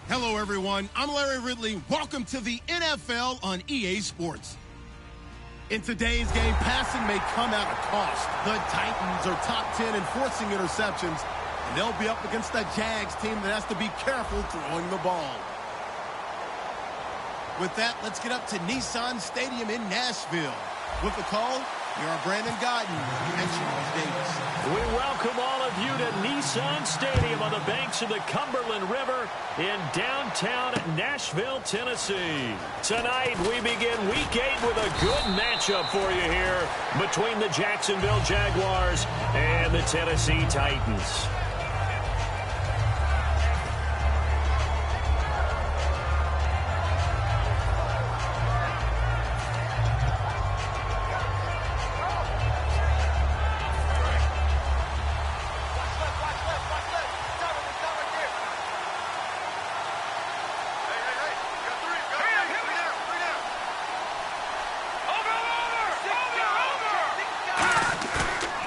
Hello, everyone. I'm Larry Ridley. Welcome to the NFL on EA Sports. In today's game, passing may come at a cost. The Titans are top 10 in forcing interceptions, and they'll be up against the Jags team that has to be careful throwing the ball. With that, let's get up to Nissan Stadium in Nashville. With the call, here are Brandon Godden and Charles Davis. We welcome all of you to Nissan Stadium on the banks of the Cumberland River in downtown Nashville, Tennessee. Tonight, we begin Week 8 with a good matchup for you here between the Jacksonville Jaguars and the Tennessee Titans.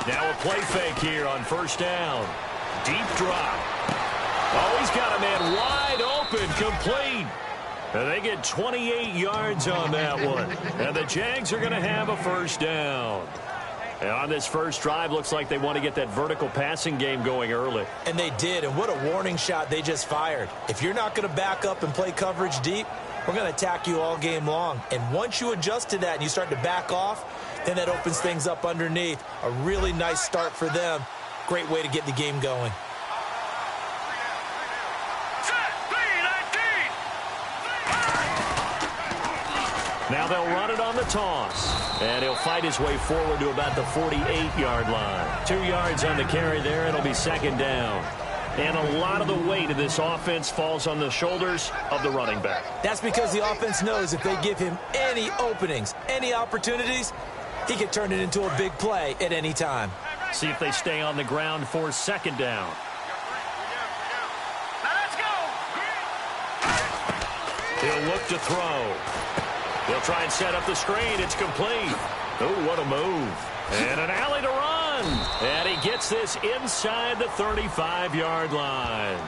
Now a play fake here on first down. Deep drop. Oh, he's got a man wide open, complete. And they get 28 yards on that one. And the Jags are going to have a first down. And on this first drive, looks like they want to get that vertical passing game going early. And they did, and what a warning shot they just fired. If you're not going to back up and play coverage deep, we're going to attack you all game long. And once you adjust to that and you start to back off, then that opens things up underneath. A really nice start for them. Great way to get the game going. Now they'll run it on the toss. And he'll fight his way forward to about the 48-yard line. 2 yards on the carry there. It'll be second down. And a lot of the weight of this offense falls on the shoulders of the running back. That's because the offense knows if they give him any openings, any opportunities, he can turn it into a big play at any time. See if they stay on the ground for second down. He'll look to throw. He'll try and set up the screen. It's complete. Oh, what a move. And an alley to run. And he gets this inside the 35-yard line.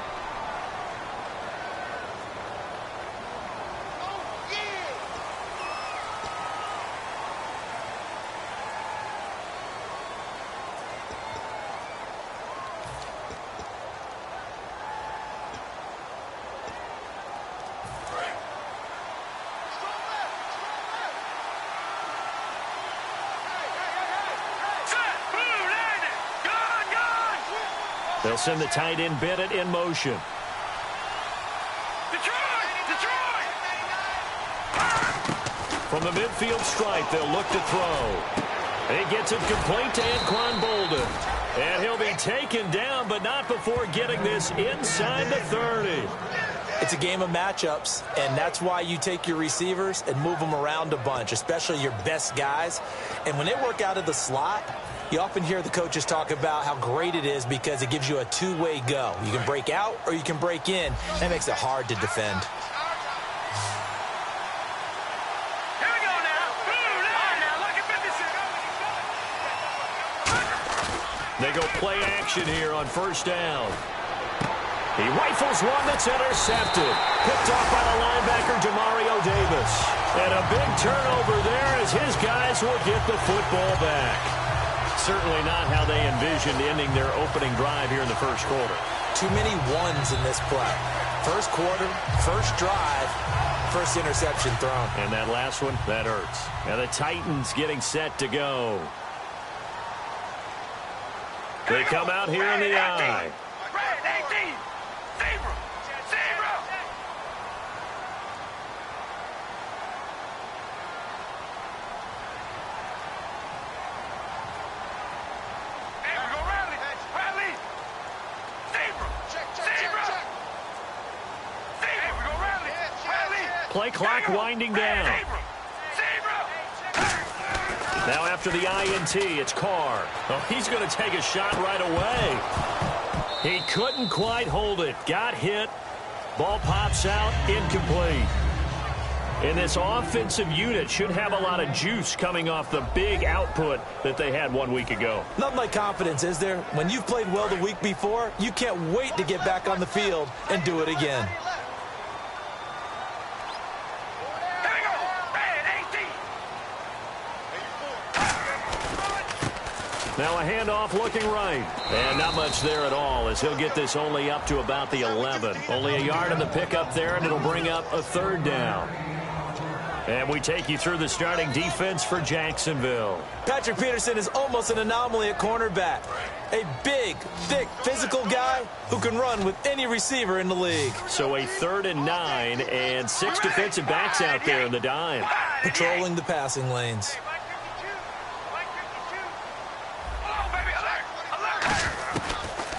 They'll send the tight end Bennett in motion. Detroit! From the midfield stripe, they'll look to throw. He gets it complete to Anquan Bolden. And he'll be taken down, but not before getting this inside the 30. It's a game of matchups, and that's why you take your receivers and move them around a bunch, especially your best guys. And when they work out of the slot, you often hear the coaches talk about how great it is because it gives you a two-way go. You can break out or you can break in. That makes it hard to defend. Here we go now. Look at 56. They go play action here on first down. He rifles one that's intercepted. Picked off by the linebacker, Demario Davis. And a big turnover there as his guys will get the football back. Certainly not how they envisioned ending their opening drive here in the first quarter. Too many ones in this play. First quarter, first drive, first interception thrown. And that last one, that hurts. And the Titans getting set to go. They come out here in the eye. Play clock winding down. Now after the INT, it's Carr. Oh, he's going to take a shot right away. He couldn't quite hold it. Got hit. Ball pops out, incomplete. And this offensive unit should have a lot of juice coming off the big output that they had 1 week ago. Nothing like confidence, is there? When you've played well the week before, you can't wait to get back on the field and do it again. Now a handoff looking right. And not much there at all as he'll get this only up to about the 11. Only a yard on the pickup there, and it'll bring up a 3rd down. And we take you through the starting defense for Jacksonville. Patrick Peterson is almost an anomaly at cornerback. A big, thick, physical guy who can run with any receiver in the league. So a 3rd and 9 and 6 defensive backs out there in the dime. Patrolling the passing lanes.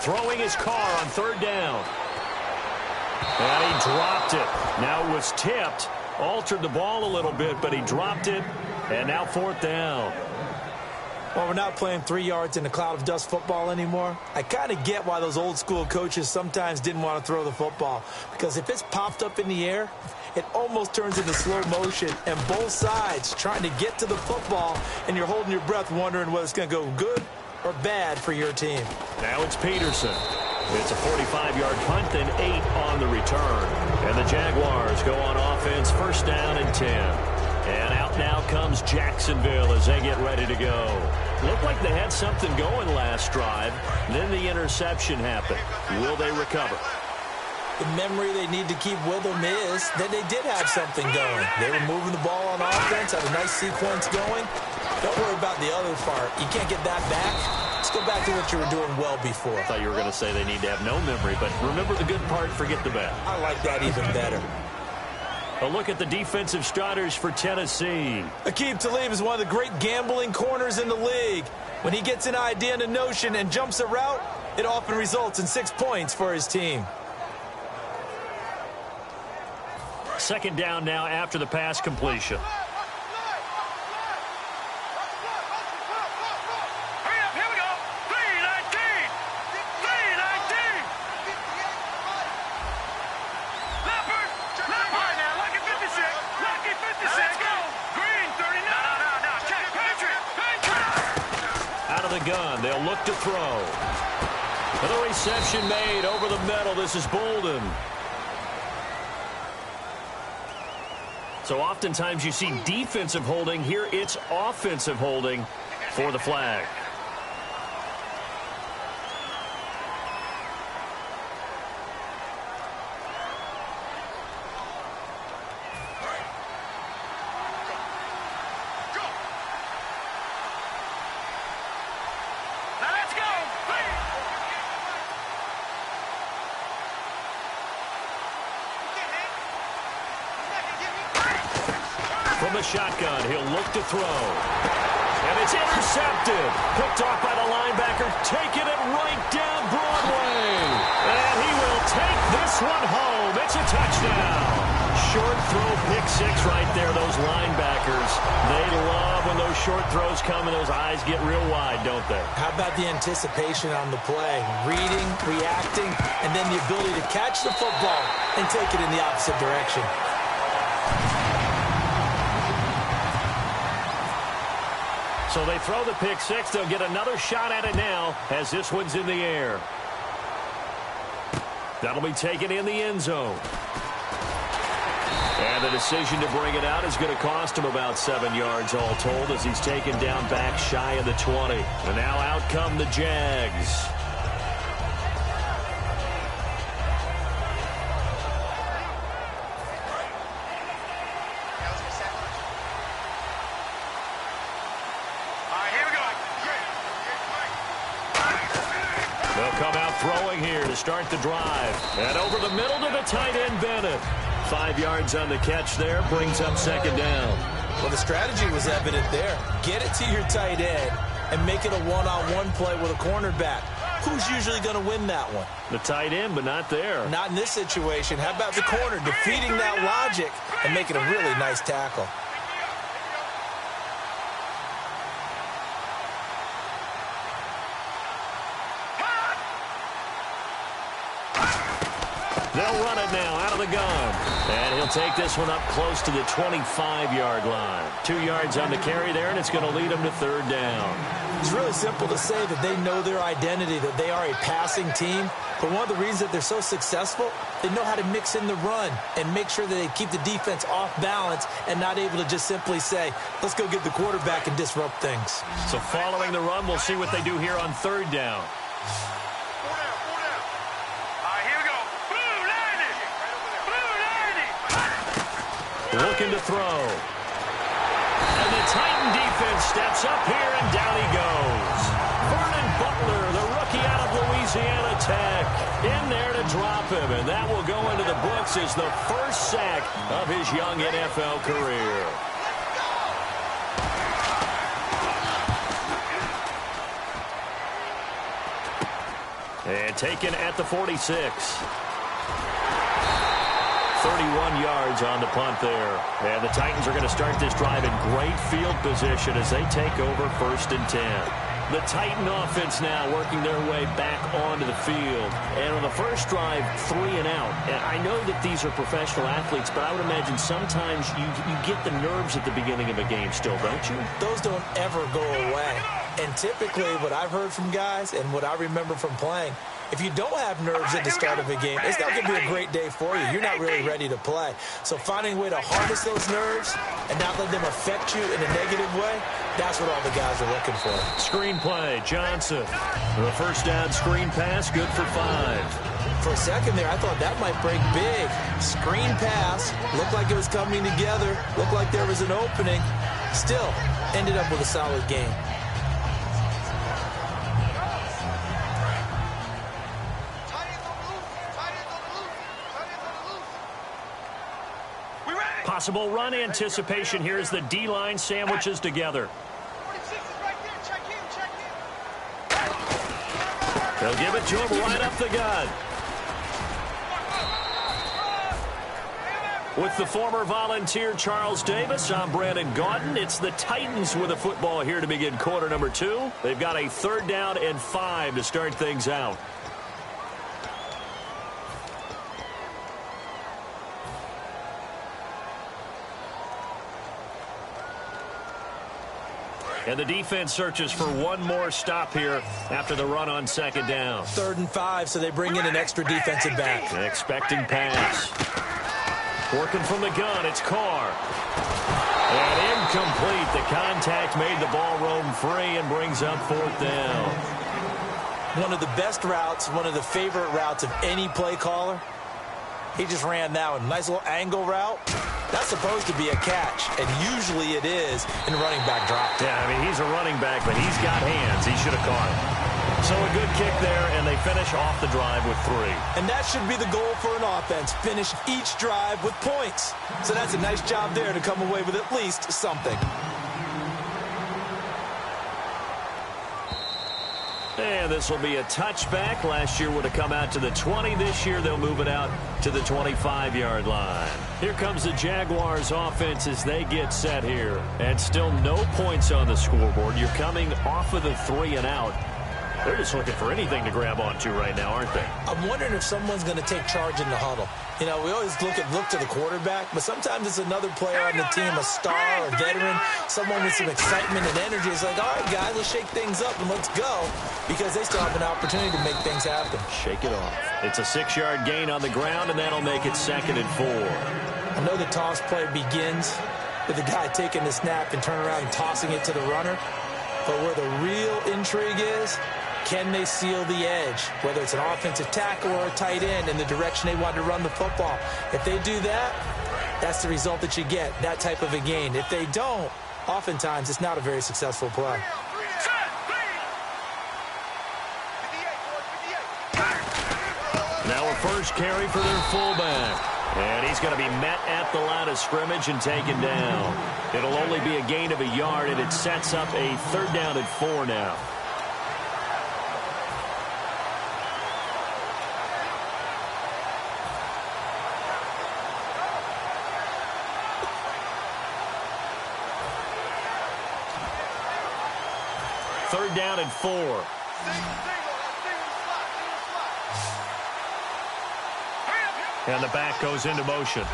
Throwing his car on 3rd down. And he dropped it. Now it was tipped. Altered the ball a little bit, but he dropped it. And now 4th down. Well, we're not playing 3 yards in a cloud of dust football anymore. I kind of get why those old school coaches sometimes didn't want to throw the football. Because if it's popped up in the air, it almost turns into slow motion. And both sides trying to get to the football, and you're holding your breath wondering whether it's going to go good or bad for your team. Now it's Peterson. It's a 45-yard punt, then 8 on the return. And the Jaguars go on offense, 1st down and 10. And out now comes Jacksonville as they get ready to go. Looked like they had something going last drive. Then the interception happened. Will they recover? The memory they need to keep with them is that they did have something going. They were moving the ball on offense, had a nice sequence going. Don't worry about the other part. You can't get that back. Let's go back to what you were doing well before. I thought you were going to say they need to have no memory, but remember the good part, forget the bad. I like that even better. A look at the defensive starters for Tennessee. Aqib Talib is one of the great gambling corners in the league. When he gets an idea and a notion and jumps a route, it often results in 6 points for his team. 2nd down now after the pass completion. Gun. They'll look to throw. Another reception made over the middle. This is Bolden. So oftentimes you see defensive holding. Here it's offensive holding for the flag. From the shotgun, he'll look to throw. And it's intercepted. Picked off by the linebacker, taking it right down Broadway. And he will take this one home. It's a touchdown. Short throw, pick 6 right there. Those linebackers, they love when those short throws come and those eyes get real wide, don't they? How about the anticipation on the play? Reading, reacting, and then the ability to catch the football and take it in the opposite direction. So they throw the pick 6. They'll get another shot at it now as this one's in the air. That'll be taken in the end zone. And the decision to bring it out is going to cost him about 7 yards all told as he's taken down back shy of the 20. And now out come the Jags. They'll come out throwing here to start the drive. And over the middle to the tight end, Bennett. 5 yards on the catch there, brings up 2nd down. Well, the strategy was evident there. Get it to your tight end and make it a one-on-one play with a cornerback. Who's usually going to win that one? The tight end, but not there. Not in this situation. How about the corner defeating that logic and making a really nice tackle? They'll run it now out of the gun. And he'll take this one up close to the 25-yard line. 2 yards on the carry there, and it's going to lead them to third down. It's really simple to say that they know their identity, that they are a passing team. But one of the reasons that they're so successful, they know how to mix in the run and make sure that they keep the defense off balance and not able to just simply say, let's go get the quarterback and disrupt things. So following the run, we'll see what they do here on third down. Looking to throw. And the Titan defense steps up here, and down he goes. Vernon Butler, the rookie out of Louisiana Tech, in there to drop him. And that will go into the books as the first sack of his young NFL career. And taken at the 46. 31 yards on the punt there. And the Titans are going to start this drive in great field position as they take over 1st and 10. The Titan offense now working their way back onto the field. And on the first drive, 3 and out. And I know that these are professional athletes, but I would imagine sometimes you get the nerves at the beginning of a game still, don't you? Those don't ever go away. And typically what I've heard from guys and what I remember from playing, if you don't have nerves at the start of a game, it's not going to be a great day for you. You're not really ready to play. So finding a way to harness those nerves and not let them affect you in a negative way, that's what all the guys are looking for. Screen play, Johnson. The first down screen pass, good for 5. For a second there, I thought that might break big. Screen pass, looked like it was coming together, looked like there was an opening. Still, ended up with a solid game. Possible run anticipation here as the D-line sandwiches together. They'll give it to him right up the gut. With the former Volunteer Charles Davis, I'm Brandon Gaudin. It's the Titans with the football here to begin quarter number 2. They've got a 3rd down and 5 to start things out. And the defense searches for one more stop here after the run on 2nd down. 3rd and 5, so they bring in an extra defensive back. Expecting pass. Working from the gun, it's Carr. And incomplete. The contact made the ball roam free and brings up 4th down. One of the best routes, one of the favorite routes of any play caller. He just ran that one. Nice little angle route. That's supposed to be a catch, and usually it is in running back drop. Yeah, I mean, he's a running back, but he's got hands. He should have caught it. So a good kick there, and they finish off the drive with 3. And that should be the goal for an offense. Finish each drive with points. So that's a nice job there to come away with at least something. And this will be a touchback. Last year would have come out to the 20. This year they'll move it out to the 25-yard line. Here comes the Jaguars offense as they get set here. And still no points on the scoreboard. You're coming off of the 3 and out. They're just looking for anything to grab onto right now, aren't they? I'm wondering if someone's going to take charge in the huddle. You know, we always look to the quarterback, but sometimes it's another player on the team, a star, a veteran, someone with some excitement and energy. It's like, all right, guys, let's shake things up and let's go, because they still have an opportunity to make things happen. Shake it off. It's a 6-yard gain on the ground, and that'll make it 2nd and 4. I know the toss play begins with the guy taking the snap and turning around and tossing it to the runner, but where the real intrigue is, can they seal the edge, whether it's an offensive tackle or a tight end, in the direction they want to run the football? If they do that, that's the result that you get, that type of a gain. If they don't, oftentimes it's not a very successful play. Now a first carry for their fullback. And he's going to be met at the line of scrimmage and taken down. It'll only be a gain of a yard, and it sets up a 3rd down and 4 now. Third down and 4. And the back goes into motion.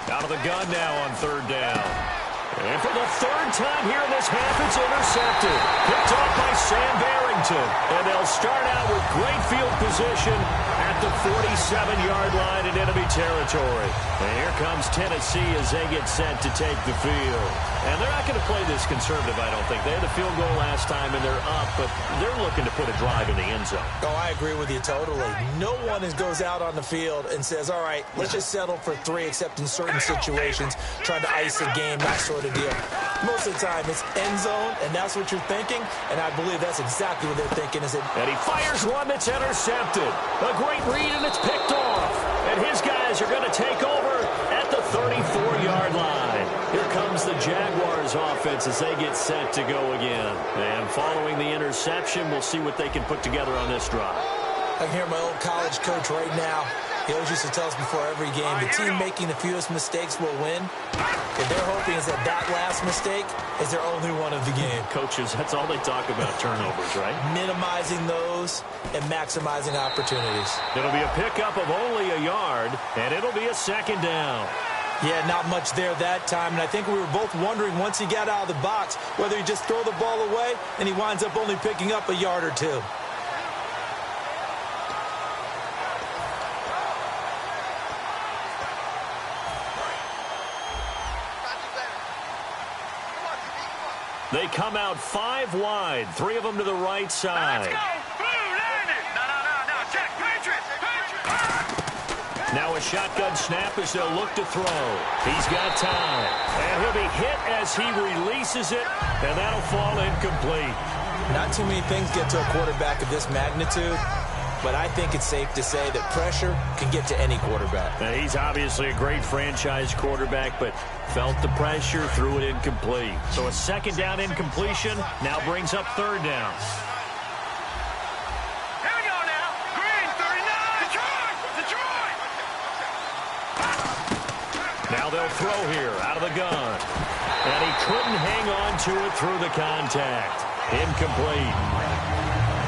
Out of the gun now on third down. And for the third time here in this half, it's intercepted. Picked off by Sam Barrington. And they'll start out with great field position at the 47-yard line in enemy territory. And here comes Tennessee as they get set to take the field. And they're not going to play this conservative, I don't think. They had the field goal last time, and they're up, but they're looking to put a drive in the end zone. Oh, I agree with you totally. No one goes out on the field and says, all right, let's just settle for 3, except in certain situations, trying to ice a game, that sort of deal. Most of the time, it's end zone, and that's what you're thinking, and I believe that's exactly what they're thinking. And he fires one that's intercepted. A great read, and it's picked off. And his guys are going to take over at the 34-yard line. Here comes the Jaguars offense as they get set to go again. And following the interception, we'll see what they can put together on this drive. I can hear my old college coach right now. He always used to tell us before every game, the team making the fewest mistakes will win. What they're hoping is that last mistake is their only one of the game. Coaches, that's all they talk about, turnovers, right? Minimizing those and maximizing opportunities. It'll be a pickup of only a yard, and it'll be a second down. Yeah, not much there that time, and I think we were both wondering once he got out of the box whether he just throw the ball away and he winds up only picking up a yard or two. They come out 5 wide, 3 of them to the right side. Let's go! Blue, land it! No, check, Patriots! Now a shotgun snap as they'll look to throw. He's got time. And he'll be hit as he releases it, and that'll fall incomplete. Not too many things get to a quarterback of this magnitude, but I think it's safe to say that pressure can get to any quarterback. Now, he's obviously a great franchise quarterback, but felt the pressure, threw it incomplete. So a second down incompletion now brings up third down. Here we go now. Green, 39. Detroit! Now they'll throw here out of the gun. And he couldn't hang on to it through the contact. Incomplete.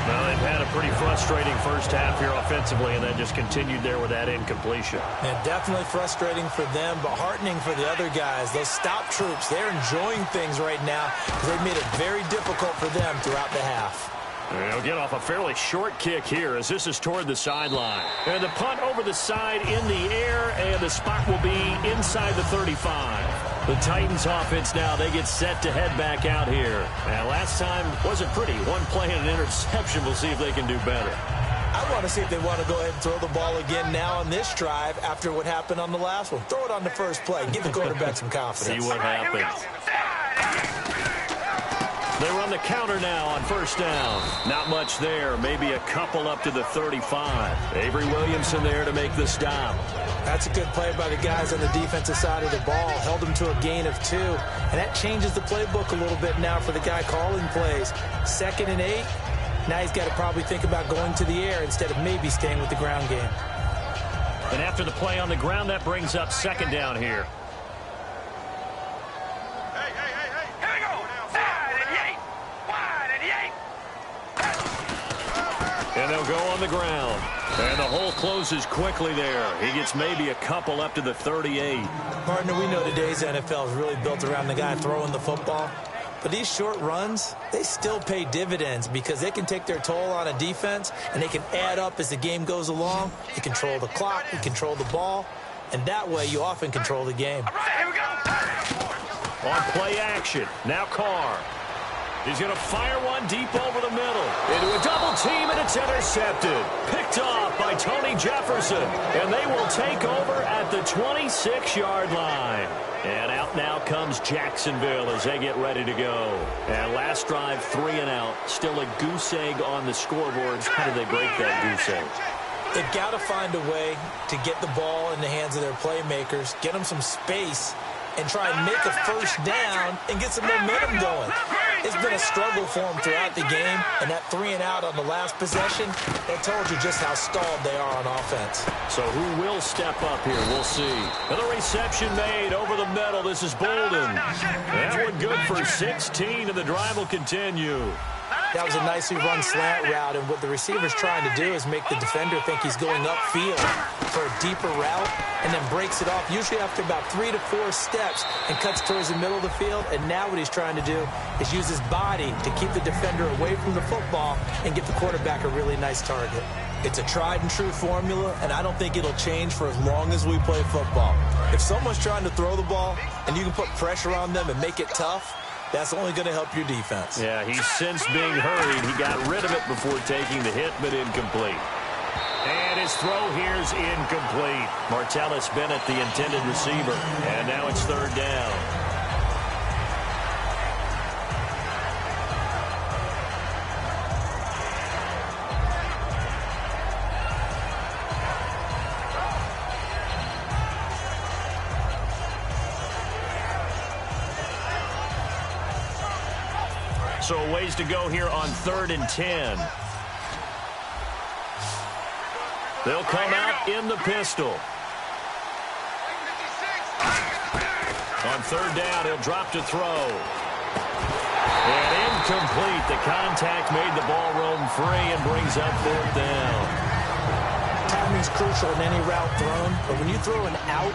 Well, they've had a pretty frustrating first half here offensively, and then just continued there with that incompletion. And definitely frustrating for them, but heartening for the other guys. Those stop troops, they're enjoying things right now because they've made it very difficult for them throughout the half. They'll get off a fairly short kick here as this is toward the sideline. And the punt over the side in the air, and the spot will be inside the 35. The Titans offense now, they get set to head back out here. And last time wasn't pretty. One play and an interception. We'll see if they can do better. I want to see if they want to go ahead and throw the ball again now on this drive after what happened on the last one. Throw it on the first play. Give the quarterback some confidence. See what happens. They run the counter now on first down. Not much there. Maybe a couple up to the 35. Avery Williamson there to make the stop. That's a good play by the guys on the defensive side of the ball. Held them to a gain of 2. And that changes the playbook a little bit now for the guy calling plays. 2nd and 8. Now he's got to probably think about going to the air instead of maybe staying with the ground game. And after the play on the ground, that brings up second down here. Here we go. Wide and Yates. And they'll go on the ground. And the hole closes quickly there. He gets maybe a couple up to the 38. Partner, we know today's NFL is really built around the guy throwing the football. But these short runs, they still pay dividends because they can take their toll on a defense, and they can add up as the game goes along. You control the clock, you control the ball, and that way you often control the game. All right, here we go. On play action, now Carr. He's going to fire one deep over the middle. Into a double team, and it's intercepted. Picked off by Tony Jefferson. And they will take over at the 26-yard line. And out now comes Jacksonville as they get ready to go. And last drive, 3 and out. Still a goose egg on the scoreboard. How do they break that goose egg? They've got to find a way to get the ball in the hands of their playmakers, get them some space, and try and make a first down and get some momentum going. It's been a struggle for them throughout the game, and that 3 and out on the last possession, that told you just how stalled they are on offense. So who will step up here? We'll see. Another reception made over the middle. This is Bolden. That one good for 16, and the drive will continue. Hey, That was a nicely run slant route, and what the receiver's trying to do is make the defender think he's going upfield for a deeper route and then breaks it off, usually after about 3 to 4 steps, and cuts towards the middle of the field. And now what he's trying to do is use his body to keep the defender away from the football and give the quarterback a really nice target. It's a tried-and-true formula, and I don't think it'll change for as long as we play football. If someone's trying to throw the ball and you can put pressure on them and make it tough, that's only going to help your defense. Yeah, he's since being hurried. He got rid of it before taking the hit, but incomplete. And his throw here's incomplete. Martellus Bennett, the intended receiver. And now it's third down. So a ways to go here on 3rd and 10. They'll come out in the pistol. On 3rd down, he'll drop to throw. And incomplete. The contact made the ball roam free and brings up 4th down. Timing's crucial in any route thrown, but when you throw an out,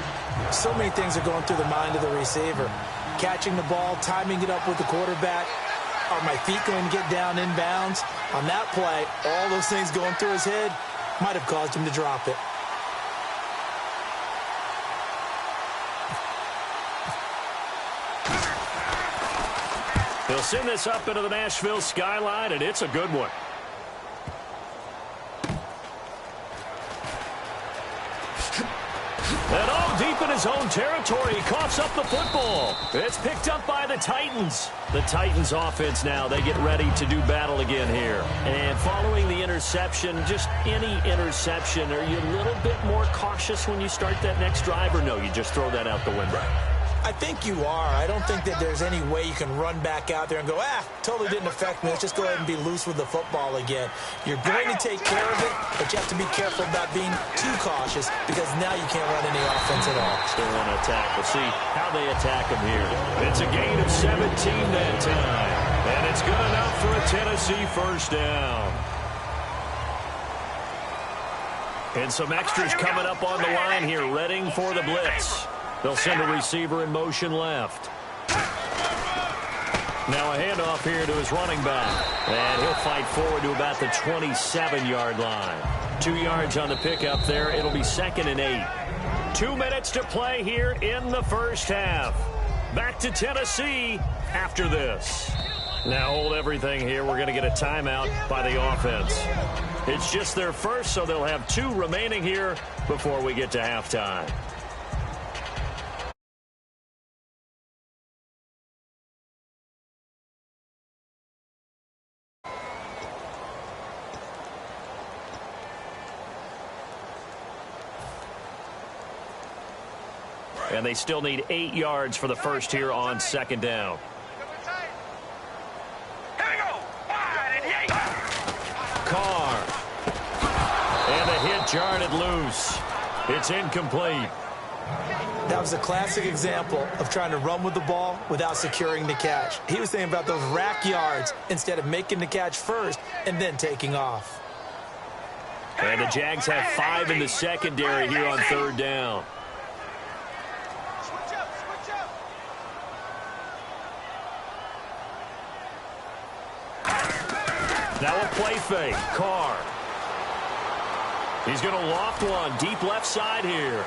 so many things are going through the mind of the receiver. Catching the ball, timing it up with the quarterback. Are my feet going to get down inbounds? On that play, all those things going through his head might have caused him to drop it. He'll send this up into the Nashville skyline, and it's a good one. And deep in his own territory, he coughs up the football. It's picked up by the Titans. The Titans offense now, they get ready to do battle again here. And following the interception, just any interception, are you a little bit more cautious when you start that next drive, or no, you just throw that out the window? I think you are. I don't think that there's any way you can run back out there and go, totally didn't affect me. Let's just go ahead and be loose with the football again. You're going to take care of it, but you have to be careful about being too cautious because now you can't run any offense at all. Still want to attack. We'll see how they attack him here. It's a gain of 17 that time, and it's good enough for a Tennessee first down. And some extras coming up on the line here, readying for the blitz. They'll send a receiver in motion left. Now a handoff here to his running back. And he'll fight forward to about the 27-yard line. 2 yards on the pickup there. It'll be 2nd and 8. 2 minutes to play here in the first half. Back to Tennessee after this. Now hold everything here. We're going to get a timeout by the offense. It's just their first, so they'll have 2 remaining here before we get to halftime. And they still need 8 yards for the first here on 2nd down. Carr. And the hit jarred it loose. It's incomplete. That was a classic example of trying to run with the ball without securing the catch. He was thinking about those rack yards instead of making the catch first and then taking off. And the Jags have 5 in the secondary here on 3rd down. Now a play fake. Carr. He's going to loft one deep left side here.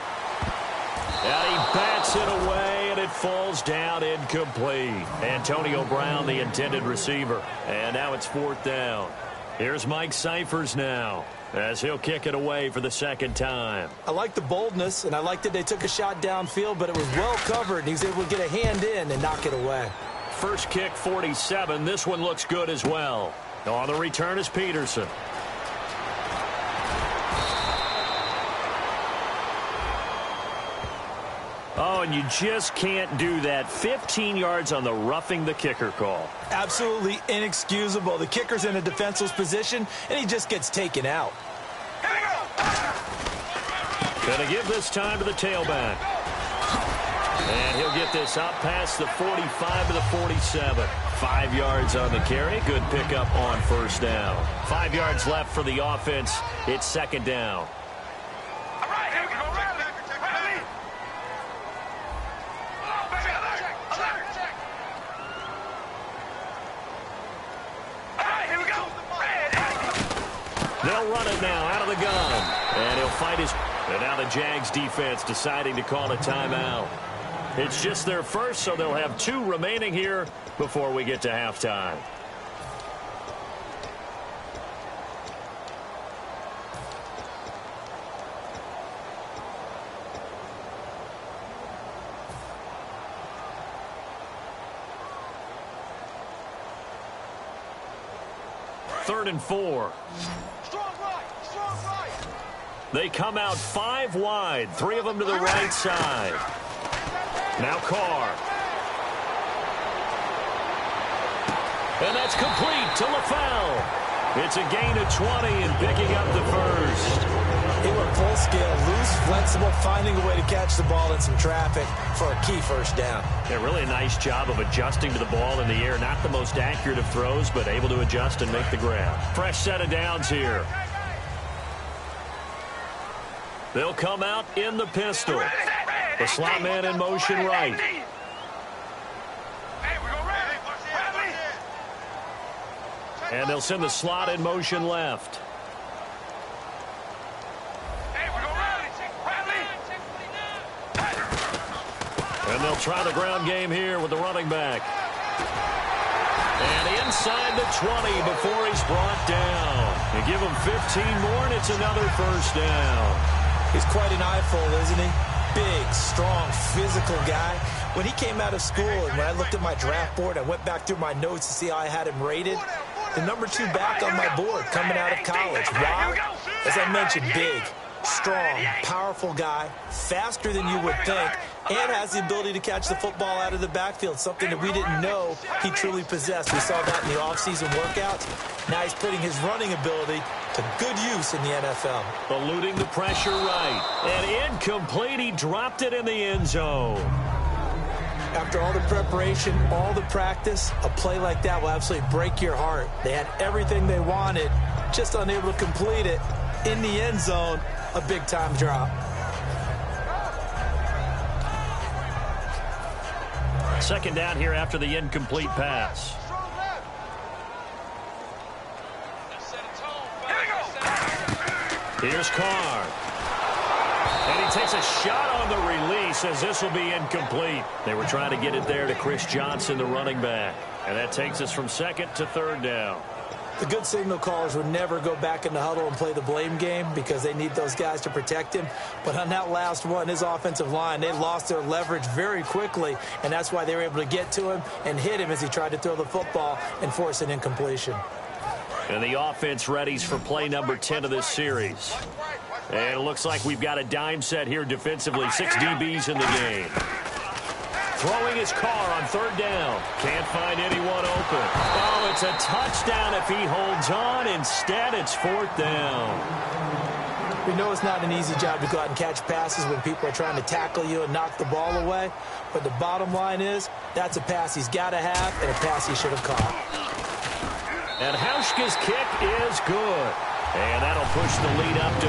And he bats it away, and it falls down incomplete. Antonio Brown, the intended receiver. And now it's 4th down. Here's Mike Cyphers now, as he'll kick it away for the 2nd time. I like the boldness, and I like that they took a shot downfield, but it was well covered, and he was able to get a hand in and knock it away. First kick, 47. This one looks good as well. On the return is Peterson. Oh, and you just can't do that. 15 yards on the roughing the kicker call. Absolutely inexcusable. The kicker's in a defenseless position, and he just gets taken out. Gonna give this time to the tailback. And he'll get this out past the 45 to the 47. 5 yards on the carry. Good pickup on first down. 5 yards left for the offense. It's second down. All right, here we go. Rally. All right, here we go. They'll run it now out of the gun. And he'll fight his... And now the Jags defense deciding to call a timeout. It's just their first, so they'll have 2 remaining here before we get to halftime. Third and 4. They come out 5 wide, 3 of them to the right side. Now Carr. And that's complete to LaFell. It's a gain of 20 and picking up the first. They were full scale, loose, flexible, finding a way to catch the ball in some traffic for a key first down. Yeah, really a nice job of adjusting to the ball in the air. Not the most accurate of throws, but able to adjust and make the grab. Fresh set of downs here. They'll come out in the pistol. The slot man in motion right. And they'll send the slot in motion left. And they'll try the ground game here with the running back. And inside the 20 before he's brought down. They give him 15 more, and it's another first down. He's quite an eyeful, isn't he? Big, strong, physical guy. When he came out of school and when I looked at my draft board, I went back through my notes to see how I had him rated. The number 2 back on my board coming out of college. Why? As I mentioned, big, strong, powerful guy, faster than you would think, and has the ability to catch the football out of the backfield, something that we didn't know he truly possessed. We saw that in the offseason workouts. Now he's putting his running ability to good use in the NFL. Eluding the pressure right. And incomplete. He dropped it in the end zone. After all the preparation, all the practice, a play like that will absolutely break your heart. They had everything they wanted, just unable to complete it. In the end zone, a big-time drop. Second down here after the incomplete pass. Here's Carr. And he takes a shot on the release as this will be incomplete. They were trying to get it there to Chris Johnson, the running back. And that takes us from second to third down. The good signal callers would never go back in the huddle and play the blame game because they need those guys to protect him. But on that last one, his offensive line, they lost their leverage very quickly, and that's why they were able to get to him and hit him as he tried to throw the football and force an incompletion. And the offense readies for play number 10 of this series. And it looks like we've got a dime set here defensively. 6 DBs in the game. Throwing his Carr on third down. Can't find anyone open. Oh, it's a touchdown if he holds on. Instead, it's fourth down. We know it's not an easy job to go out and catch passes when people are trying to tackle you and knock the ball away. But the bottom line is, that's a pass he's got to have and a pass he should have caught. And Hauschka's kick is good. And that'll push the lead up to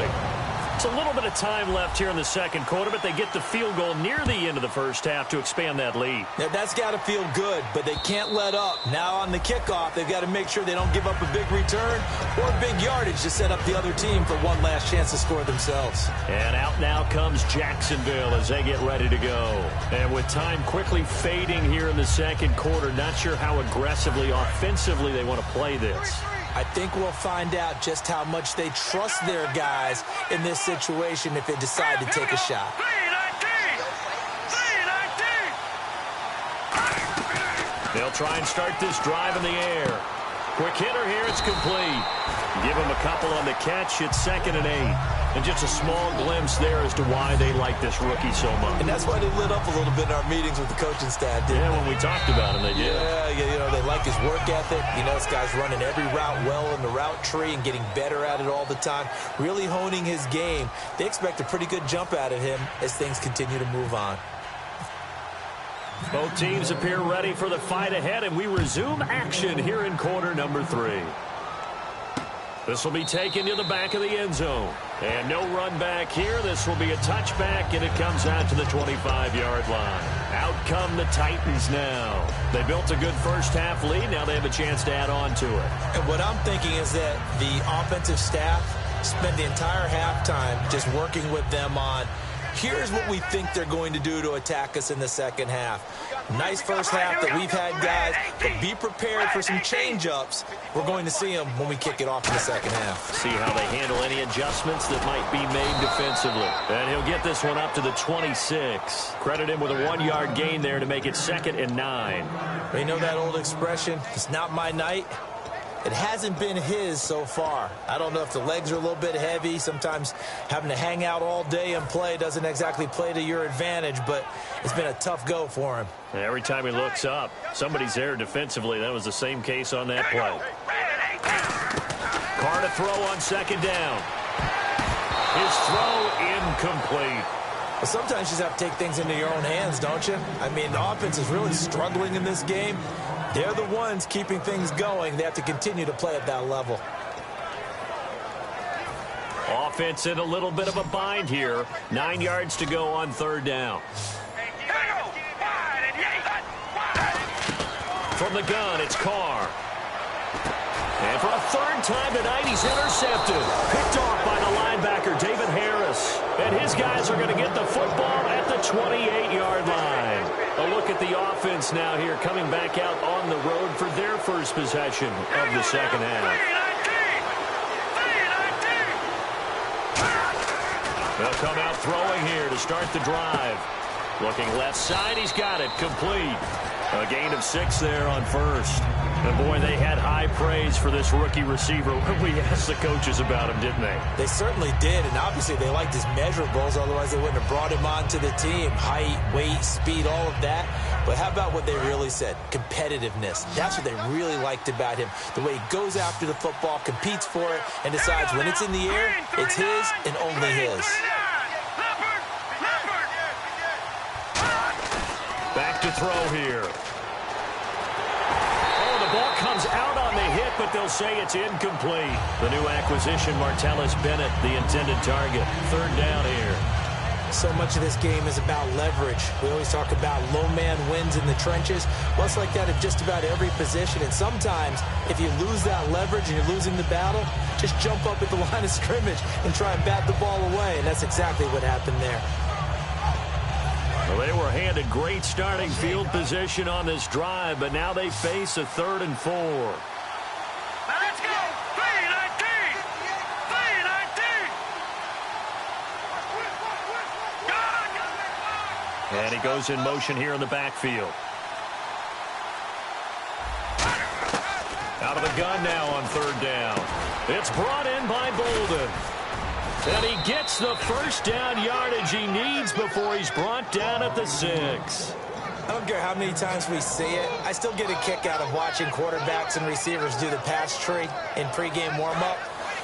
13-0. It's a little bit of time left here in the second quarter, but they get the field goal near the end of the first half to expand that lead. Now, that's got to feel good, but they can't let up. Now on the kickoff, they've got to make sure they don't give up a big return or big yardage to set up the other team for one last chance to score themselves. And out now comes Jacksonville as they get ready to go. And with time quickly fading here in the second quarter, not sure how aggressively, offensively they want to play this. I think we'll find out just how much they trust their guys in this situation if they decide to take a shot. They'll try and start this drive in the air. Quick hitter here, it's complete. Give him a couple on the catch, it's 2nd and 8. And just a small glimpse there as to why they like this rookie so much. And that's why they lit up a little bit in our meetings with the coaching staff, didn't they? When we talked about him, they did. Yeah, you know, they like his work ethic. You know, this guy's running every route well in the route tree and getting better at it all the time, really honing his game. They expect a pretty good jump out of him as things continue to move on. Both teams appear ready for the fight ahead, and we resume action here in quarter number 3. This will be taken to the back of the end zone. And no run back here. This will be a touchback, and it comes out to the 25-yard line. Out come the Titans now. They built a good first-half lead. Now they have a chance to add on to it. And what I'm thinking is that the offensive staff spent the entire halftime just working with them on, here's what we think they're going to do to attack us in the second half. Nice first half that we've had, guys, but be prepared for some change-ups. We're going to see them when we kick it off in the second half. See how they handle any adjustments that might be made defensively. And he'll get this one up to the 26. Credit him with a 1-yard gain there to make it 2nd and 9. You know that old expression, it's not my night? It hasn't been his so far. I don't know if the legs are a little bit heavy. Sometimes having to hang out all day and play doesn't exactly play to your advantage, but it's been a tough go for him. Every time he looks up, somebody's there defensively. That was the same case on that play. Carr to throw on 2nd down. His throw incomplete. But sometimes you just have to take things into your own hands, don't you? I mean, the offense is really struggling in this game. They're the ones keeping things going. They have to continue to play at that level. Offense in a little bit of a bind here. 9 yards to go on 3rd down. From the gun, it's Carr. And for a 3rd time tonight, he's intercepted. Picked off by the linebacker, David Harris. And his guys are going to get the football at the 28-yard line. A look at the offense now here, coming back out on the road for their first possession of the second half. They'll come out throwing here to start the drive. Looking left side, he's got it, complete. A gain of 6 there on 1st. And boy, they had high praise for this rookie receiver when we asked the coaches about him, didn't they? They certainly did, and obviously they liked his measurables, otherwise they wouldn't have brought him onto the team. Height, weight, speed, all of that. But how about what they really said? Competitiveness. That's what they really liked about him. The way he goes after the football, competes for it, and decides when it's in the air, it's his and only his. Back to throw here. Oh, the ball comes out on the hit, but they'll say it's incomplete. The new acquisition, Martellus Bennett, the intended target. 3rd down here. So much of this game is about leverage. We always talk about low man wins in the trenches. Well, it's like that at just about every position. And sometimes, if you lose that leverage and you're losing the battle, just jump up at the line of scrimmage and try and bat the ball away. And that's exactly what happened there. Well, they were handed great starting field position on this drive, but now they face a 3rd and 4. Now let's go! 3-19! 3-19! And he goes in motion here in the backfield. Out of the gun now on 3rd down. It's brought in by Bolden. And he gets the first down yardage he needs before he's brought down at the 6. I don't care how many times we see it. I still get a kick out of watching quarterbacks and receivers do the pass tree in pregame warm-up.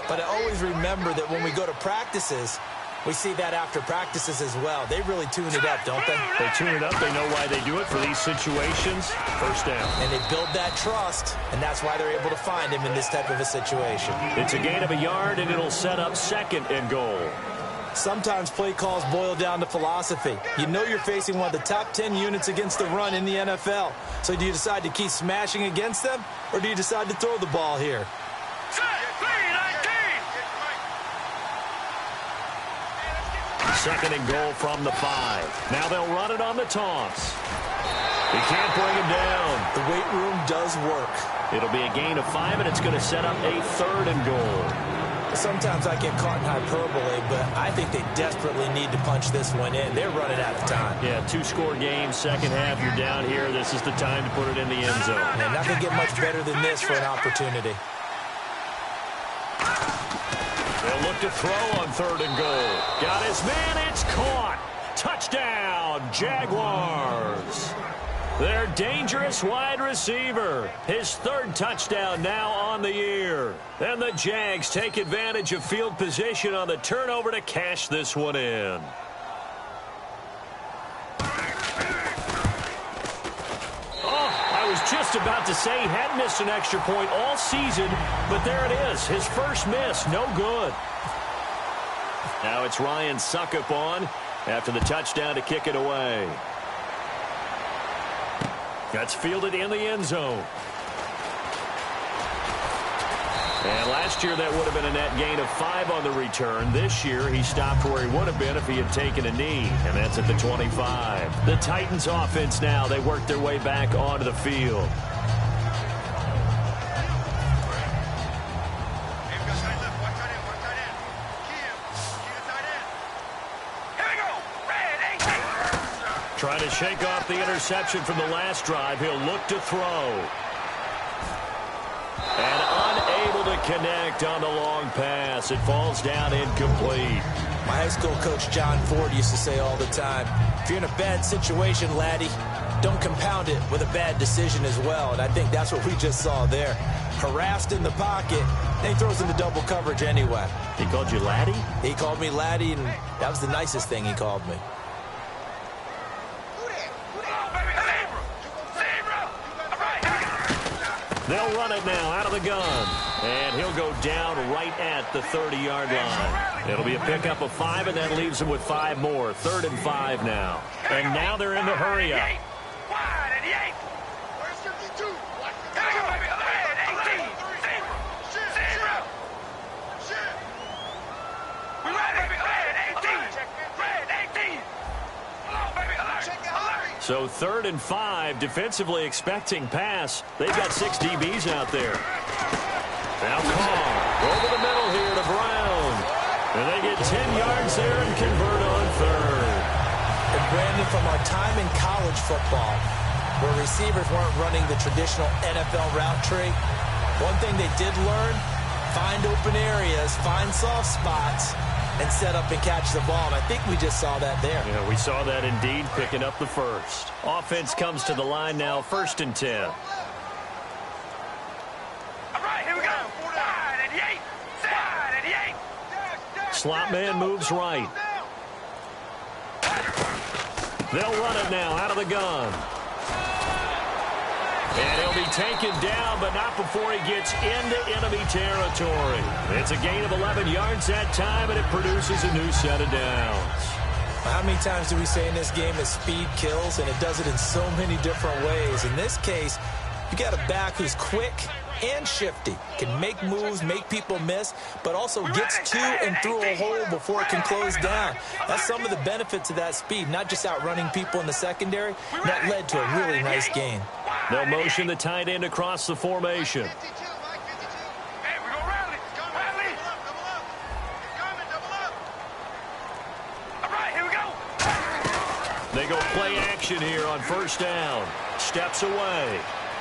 But I always remember that when we go to practices, we see that after practices as well. They really tune it up, don't they? They tune it up. They know why they do it for these situations. First down. And they build that trust, and that's why they're able to find him in this type of a situation. It's a gain of a yard, and it'll set up 2nd and goal. Sometimes play calls boil down to philosophy. You know you're facing one of the top 10 units against the run in the NFL. So do you decide to keep smashing against them, or do you decide to throw the ball here? 2nd and goal from the 5. Now they'll run it on the toss. He can't bring him down. The weight room does work. It'll be a gain of 5, and it's going to set up a 3rd and goal. Sometimes I get caught in hyperbole, but I think they desperately need to punch this one in. They're running out of time. Yeah, 2-score game, second half, you're down here. This is the time to put it in the end zone. Man, not going to get much better than this for an opportunity. They'll look to throw on 3rd and goal. Got his man, it's caught. Touchdown, Jaguars. Their dangerous wide receiver. His 3rd touchdown now on the year. And the Jags take advantage of field position on the turnover to cash this one in. just about to say he hadn't missed an extra point all season, but there it is. His first miss, no good. Now it's Ryan Suckup on after the touchdown to kick it away. That's fielded in the end zone. And last year that would have been a net gain of 5 on the return. This year he stopped where he would have been if he had taken a knee, and that's at the 25. The Titans offense now, they work their way back onto the field. Trying to shake off the interception from the last drive. He'll look to throw. And unable to connect on the long pass. It falls down incomplete. My high school coach John Ford used to say all the time, if you're in a bad situation, laddie, don't compound it with a bad decision as well. And I think that's what we just saw there. Harassed in the pocket, then he throws into double coverage anyway. He called you laddie? He called me laddie, and that was the nicest thing he called me. They'll run it now out of the gun. And he'll go down right at the 30-yard line. It'll be a pickup of 5, and that leaves him with 5 more. 3rd and 5 now. And now they're in the hurry up. So 3rd and 5, defensively expecting pass. They've got 6 DBs out there. Now Carr over the middle here to Brown. And they get 10 yards there and convert on 3rd. And Brandon, from our time in college football, where receivers weren't running the traditional NFL route tree, one thing they did learn, find open areas, find soft spots, and set up and catch the ball. And I think we just saw that there. Yeah, we saw that indeed, picking up the first. Offense comes to the line now, 1st and 10. All right, here we go. 5 Slot man moves right. They'll run it now out of the gun. And he'll be taken down, but not before he gets into enemy territory. It's a gain of 11 yards that time, and it produces a new set of downs. How many times do we say in this game that speed kills, and it does it in so many different ways? In this case, you got a back who's quick and shifty, can make moves, make people miss, but also gets to and through a hole before it can close down. That's some of the benefits of that speed, not just outrunning people in the secondary. That led to a really nice gain. They'll motion the tight end across the formation. They go play action here on 1st down. Steps away.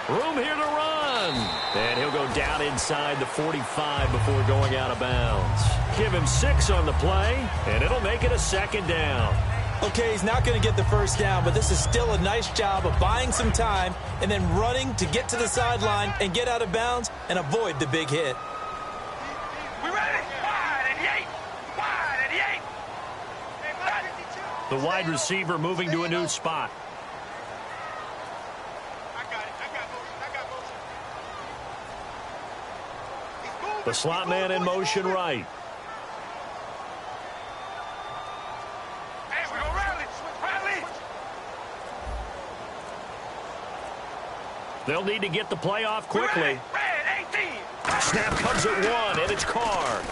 Room here to run. And he'll go down inside the 45 before going out of bounds. Give him 6 on the play, and it'll make it a 2nd down. Okay, he's not going to get the 1st down, but this is still a nice job of buying some time and then running to get to the sideline and get out of bounds and avoid the big hit. We ready? 5 The wide receiver moving to a new spot. The slot man in motion right. They'll need to get the play off quickly. Snap comes at 1, and it's Carr.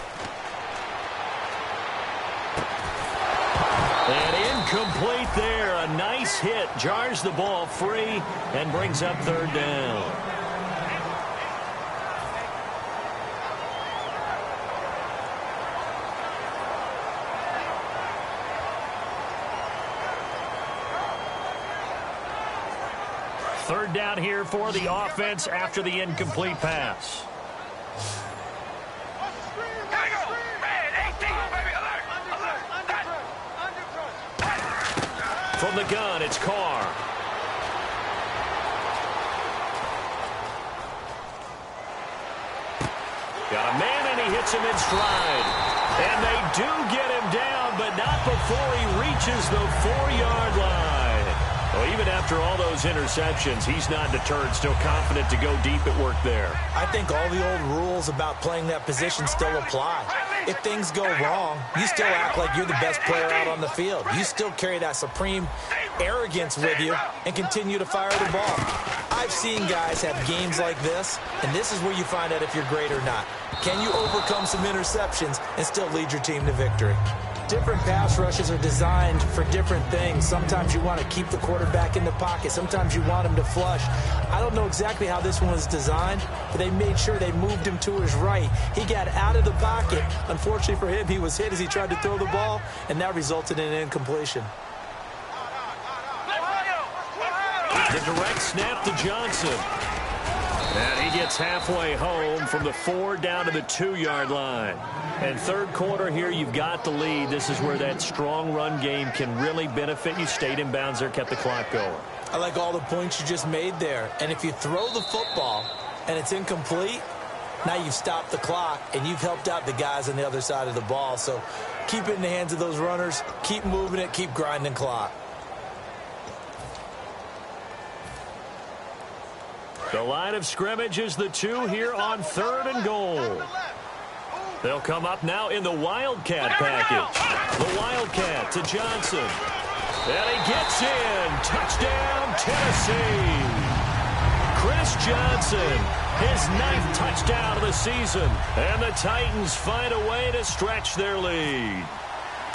And incomplete there. A nice hit. Jars the ball free and brings up 3rd down. Third down here for the offense after the incomplete pass. From the gun, it's Carr. Got a man, and he hits him in stride. And they do get him down, but not before he reaches the 4-yard line. Well, even after all those interceptions, he's not deterred, still confident to go deep at work there. I think all the old rules about playing that position still apply. If things go wrong, you still act like you're the best player out on the field. You still carry that supreme arrogance with you and continue to fire the ball. I've seen guys have games like this, and this is where you find out if you're great or not. Can you overcome some interceptions and still lead your team to victory? Different pass rushes are designed for different things. Sometimes you want to keep the quarterback in the pocket. Sometimes you want him to flush. I don't know exactly how this one was designed, but they made sure they moved him to his right. He got out of the pocket. Unfortunately for him, he was hit as he tried to throw the ball, and that resulted in an incompletion. The direct snap to Johnson. And he gets halfway home from the 4 down to the 2-yard line. And third quarter here, you've got the lead. This is where that strong run game can really benefit you. Stayed in bounds there, kept the clock going. I like all the points you just made there. And if you throw the football and it's incomplete, now you've stopped the clock and you've helped out the guys on the other side of the ball. So keep it in the hands of those runners. Keep moving it. Keep grinding clock. The line of scrimmage is the 2 here on 3rd and goal. They'll come up now in the Wildcat package. The Wildcat to Johnson. And he gets in. Touchdown, Tennessee. Chris Johnson, his 9th touchdown of the season. And the Titans find a way to stretch their lead.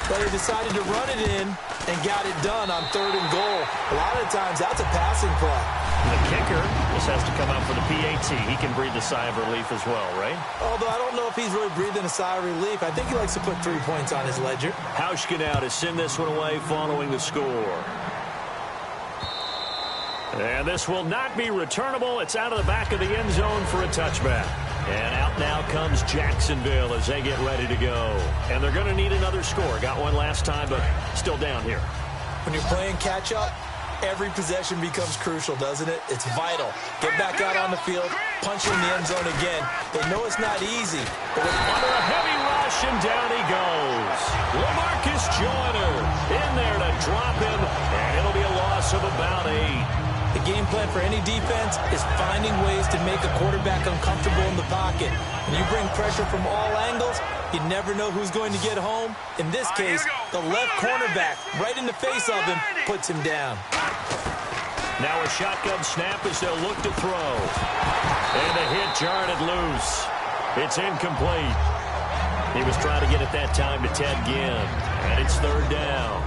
But he decided to run it in and got it done on 3rd and goal. A lot of times, that's a passing play. The kicker just has to come out for the PAT. He can breathe a sigh of relief as well, right? Although I don't know if he's really breathing a sigh of relief. I think he likes to put 3 points on his ledger. Hauschka now to send this one away following the score. And this will not be returnable. It's out of the back of the end zone for a touchback. And out now comes Jacksonville as they get ready to go. And they're going to need another score. Got one last time, but still down here. When you're playing catch-up, every possession becomes crucial, doesn't it? It's vital. Get back out on the field, punch in the end zone again. They know it's not easy. But under a heavy rush, and down he goes. LaMarcus Joyner in there to drop him, and it'll be a loss of about 8. The game plan for any defense is finding ways to make a quarterback uncomfortable in the pocket. When you bring pressure from all angles, you never know who's going to get home. In this case, the left cornerback, right in the face of him, puts him down. Now a shotgun snap as they'll look to throw. And the hit jarred it loose. It's incomplete. He was trying to get it that time to Ted Ginn. And it's 3rd down.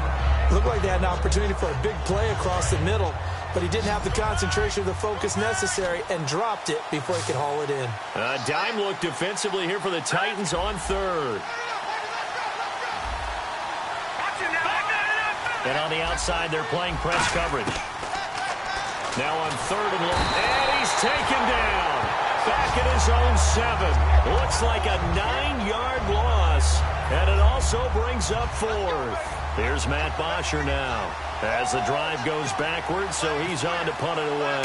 Looked like they had an opportunity for a big play across the middle, but he didn't have the concentration or the focus necessary and dropped it before he could haul it in. A dime look defensively here for the Titans on 3rd. And on the outside, they're playing press coverage. Now on 3rd and long, and he's taken down. Back at his own 7. Looks like a 9-yard loss, and it also brings up 4th. Here's Matt Bosher now as the drive goes backwards, so he's on to punt it away.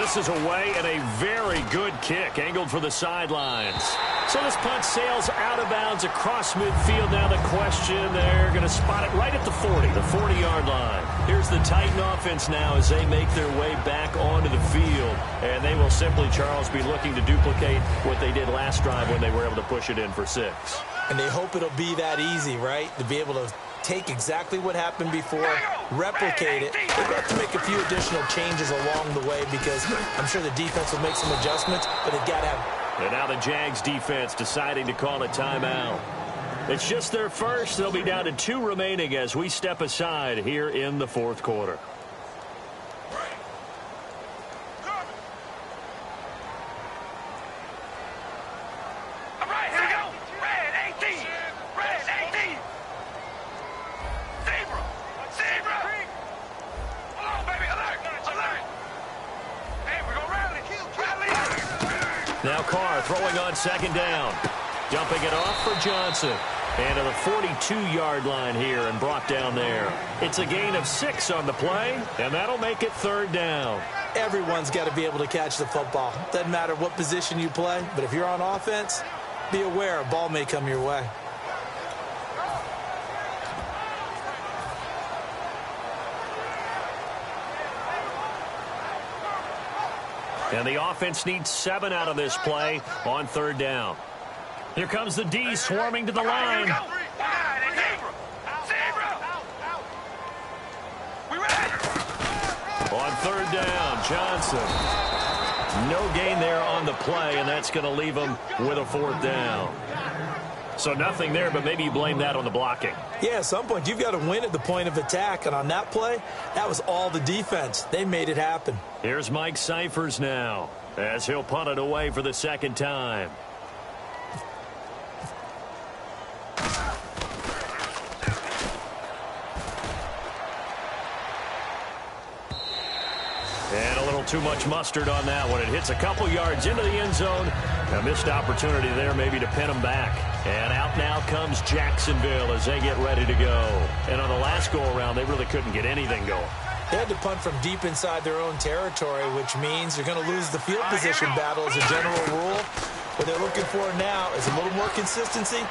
This is away and a very good kick, angled for the sidelines. So this punt sails out of bounds across midfield. Now the question, they're going to spot it right at the 40, the 40-yard line. Here's the Titan offense now as they make their way back onto the field. And they will simply, Charles, be looking to duplicate what they did last drive when they were able to push it in for 6. And they hope it'll be that easy, right? To be able to take exactly what happened before, replicate it. They've got to make a few additional changes along the way because I'm sure the defense will make some adjustments, but they've got to have. And now the Jags defense deciding to call a timeout. It's just their first. They'll be down to 2 remaining as we step aside here in the 4th quarter. Now Carr throwing on 2nd down. Dumping it off for Johnson. And to the 42-yard line here and brought down there. It's a gain of 6 on the play, and that'll make it 3rd down. Everyone's got to be able to catch the football. Doesn't matter what position you play, but if you're on offense, be aware a ball may come your way. And the offense needs 7 out of this play on 3rd down. Here comes the D swarming to the line. On 3rd down, Johnson. No gain there on the play, and that's going to leave him with a 4th down. So nothing there, but maybe you blame that on the blocking. Yeah, at some point, you've got to win at the point of attack. And on that play, that was all the defense. They made it happen. Here's Mike Cyphers now, as he'll punt it away for the 2nd time. And a little too much mustard on that one. It hits a couple yards into the end zone. A missed opportunity there maybe to pin them back. And out now comes Jacksonville as they get ready to go. And on the last go-around, they really couldn't get anything going. They had to punt from deep inside their own territory, which means you're going to lose the field position battle as a general rule. What they're looking for now is a little more consistency,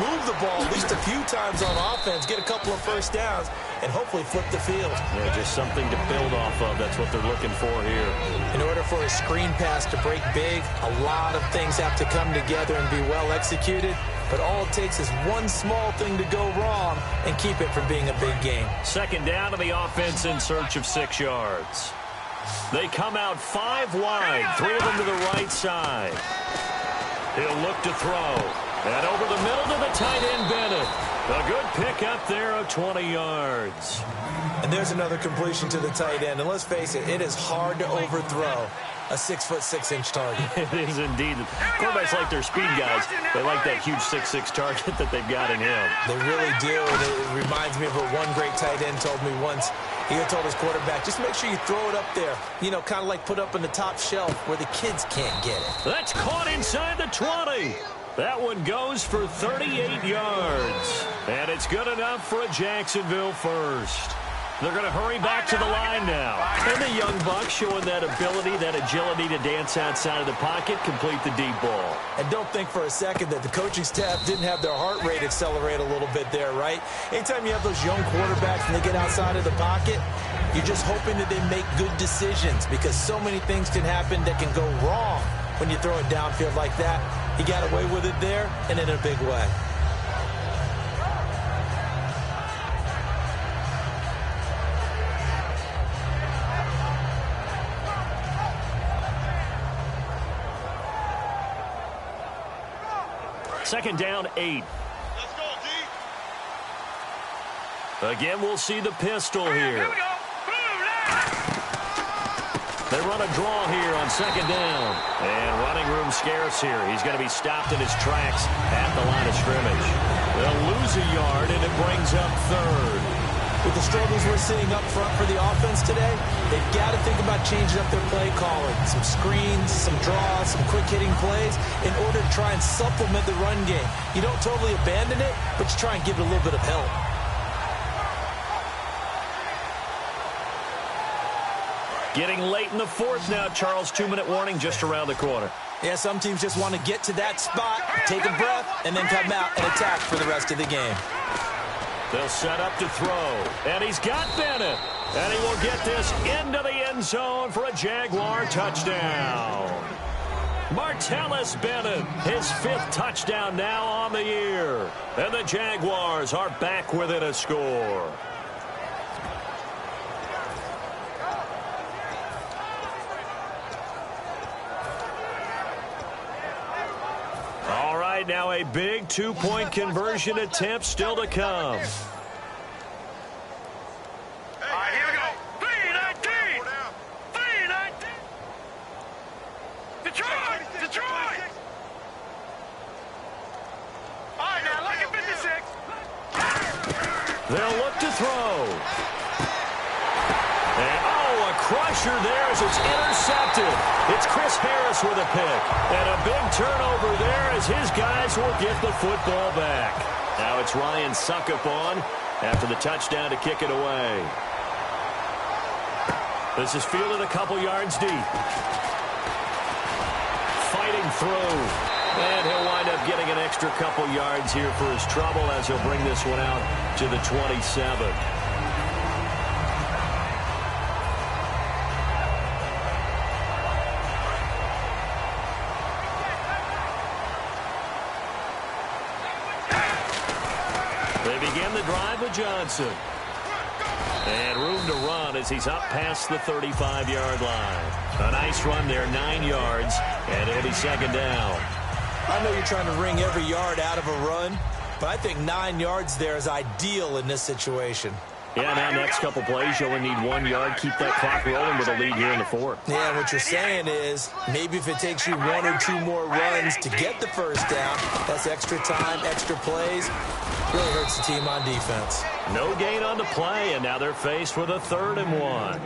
move the ball at least a few times on offense, get a couple of first downs, and hopefully flip the field. Yeah, just something to build off of. That's what they're looking for here. In order for a screen pass to break big, a lot of things have to come together and be well executed. But all it takes is one small thing to go wrong and keep it from being a big game. 2nd down to the offense in search of 6 yards. They come out 5 wide, 3 of them to the right side. He'll look to throw. And over the middle to the tight end, Bennett. A good pick up there of 20 yards. And there's another completion to the tight end. And let's face it, it is hard to overthrow a 6'6" target. It is indeed. Quarterbacks like their speed guys. They like that huge 6'6" target that they've got in him. They really do. And it reminds me of what one great tight end told me once. He had told his quarterback, just make sure you throw it up there. You know, kind of like put up on the top shelf where the kids can't get it. That's caught inside the 20. That one goes for 38 yards. And it's good enough for a Jacksonville first. They're going to hurry back to the line now. And the young buck showing that ability, that agility to dance outside of the pocket, complete the deep ball. And don't think for a second that the coaching staff didn't have their heart rate accelerate a little bit there, right? Anytime you have those young quarterbacks and they get outside of the pocket, you're just hoping that they make good decisions because so many things can happen that can go wrong when you throw it downfield like that. He got away with it there and in a big way. Second down, 8. Let's go, D. Again, we'll see the pistol here. They run a draw here on 2nd down. And running room scarce here. He's going to be stopped in his tracks at the line of scrimmage. They'll lose a yard, and it brings up 3rd. With the struggles we're seeing up front for the offense today, they've got to think about changing up their play calling. Some screens, some draws, some quick-hitting plays in order to try and supplement the run game. You don't totally abandon it, but you try and give it a little bit of help. Getting late in the 4th now, Charles. 2-minute warning just around the corner. Yeah, some teams just want to get to that spot, take a breath, and then come out and attack for the rest of the game. They'll set up to throw. And he's got Bennett. And he will get this into the end zone for a Jaguar touchdown. Martellus Bennett, his 5th touchdown now on the year. And the Jaguars are back within a score. All right, now a big 2-point conversion attempt still to come. All right, here we go. 3-19. 3-19. Detroit. Detroit. All right, now look at 56. They'll look to throw. And, a crusher there as it's intercepted. It's Chris Harris with a pick. And a big turnover there as his guys will get the football back. Now it's Ryan Suckup on after the touchdown to kick it away. This is fielded a couple yards deep. Fighting through. And he'll wind up getting an extra couple yards here for his trouble as he'll bring this one out to the 27. begin the drive with Johnson. And room to run as he's up past the 35-yard line. A nice run there, 9 yards, and it'll be second down. I know you're trying to wring every yard out of a run, but I think 9 yards there is ideal in this situation. Yeah, now next couple plays, you only need 1 yard. Keep that clock rolling with a lead here in the fourth. Yeah, what you're saying is maybe if it takes you 1 or 2 more runs to get the first down, that's extra time, extra plays. Really hurts the team on defense. No gain on the play, and now they're faced with a 3rd and 1.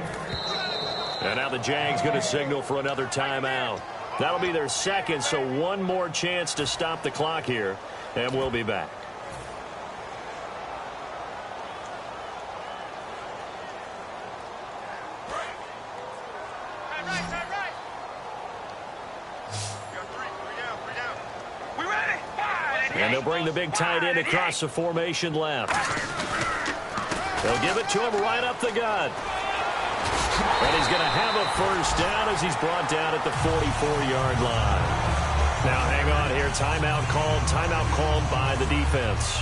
And now the Jags going to signal for another timeout. That'll be their second, so 1 more chance to stop the clock here, and we'll be back. And they'll bring the big tight end across the formation left. They'll give it to him right up the gut. And he's going to have a first down as he's brought down at the 44-yard line. Now hang on here. Timeout called by the defense.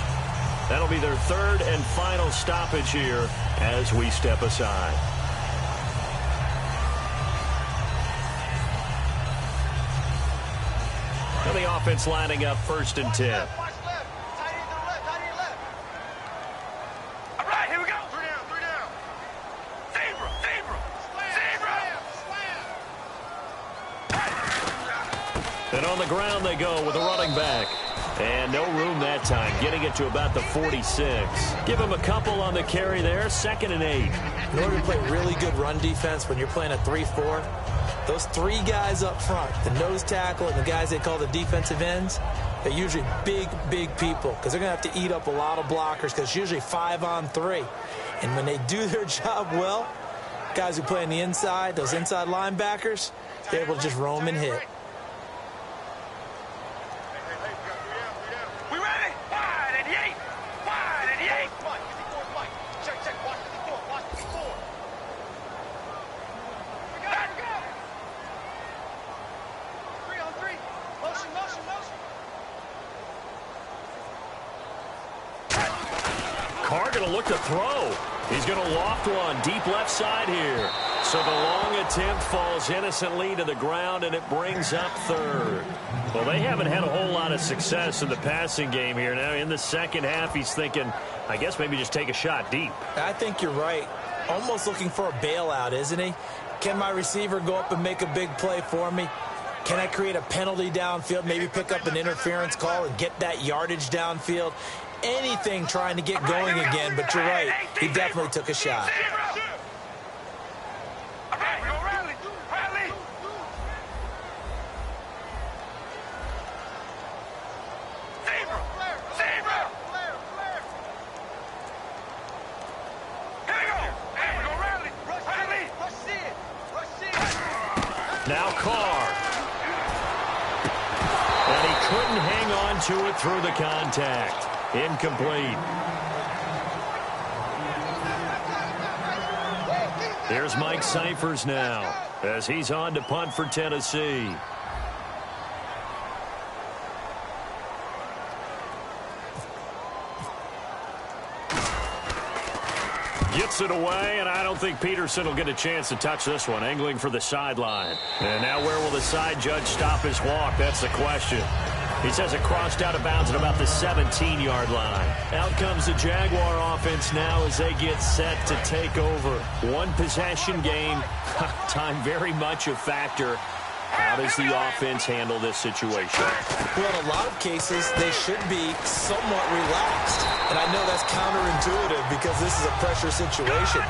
That'll be their 3rd and final stoppage here as we step aside. And the offense lining up 1st and 10. And on the ground they go with a running back. And no room that time, getting it to about the 46. Give him a couple on the carry there, 2nd and 8. In order to play really good run defense when you're playing a 3-4, those 3 guys up front, the nose tackle and the guys they call the defensive ends, they're usually big people because they're going to have to eat up a lot of blockers because it's usually 5 on 3. And when they do their job well, guys who play on the inside, those inside linebackers, they're able to just roam and hit. Going to look to throw. He's going to loft one deep left side here. So the long attempt falls innocently to the ground, and it brings up 3rd. Well, they haven't had a whole lot of success in the passing game here. Now in the second half, he's thinking, I guess maybe just take a shot deep. I think you're right. Almost looking for a bailout, isn't he? Can my receiver go up and make a big play for me? Can I create a penalty downfield, maybe pick up an interference call and get that yardage downfield? Anything trying to get going again, but you're right. He definitely took a shot. Now Carr. And he couldn't hang on to it through the contact. Incomplete. Here's Mike Cyphers now as he's on to punt for Tennessee. Gets it away, and I don't think Peterson will get a chance to touch this one. Angling for the sideline. And now where will the side judge stop his walk? That's the question. He says it crossed out of bounds at about the 17-yard line. Out comes the Jaguar offense now as they get set to take over. 1 possession game. Time very much a factor. How does the offense handle this situation? Well, in a lot of cases, they should be somewhat relaxed. And I know that's counterintuitive because this is a pressure situation.